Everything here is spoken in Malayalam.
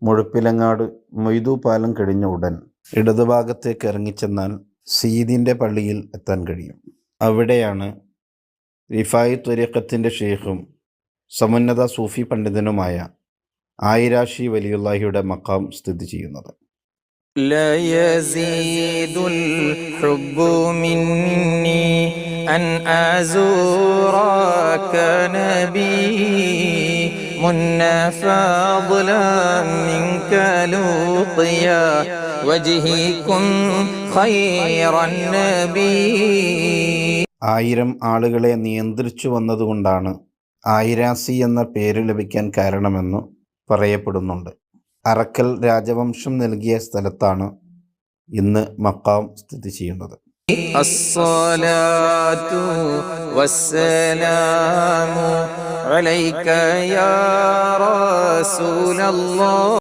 മുഴപ്പിലങ്ങാട് മൊയ്തു പാലം കഴിഞ്ഞ ഉടൻ ഇടതുഭാഗത്തേക്ക് ഇറങ്ങിച്ചെന്നാൽ സീദിൻ്റെ പള്ളിയിൽ എത്താൻ കഴിയും. അവിടെയാണ് റിഫായി ത്വരീഖത്തിൻ്റെ ഷെയ്ഖും സമുന്നത സൂഫി പണ്ഡിതനുമായ ആയിരാഷി വലിയുള്ളാഹിയുടെ മഖാം സ്ഥിതി ചെയ്യുന്നത്. لا يزيد الحب مني أن أزورك نبي منا فضلا منك لقيا وجهكم خير النبي. 1000 ആളുകളെ നിയന്ത്രിച്ചു വന്നതുകൊണ്ടാണ് ആയിരാസി എന്ന പേര് ലഭിക്കാൻ കാരണമെന്ന് പറയപ്പെടുന്നുണ്ട്. അറക്കൽ രാജവംശം നൽകിയ സ്ഥലത്താണ് ഇന്ന് മഖാം സ്ഥിതി ചെയ്യുന്നത്. അസ്സലാത്തു വസ്സലാമു അലൈക യാ റസൂലല്ലാഹ്.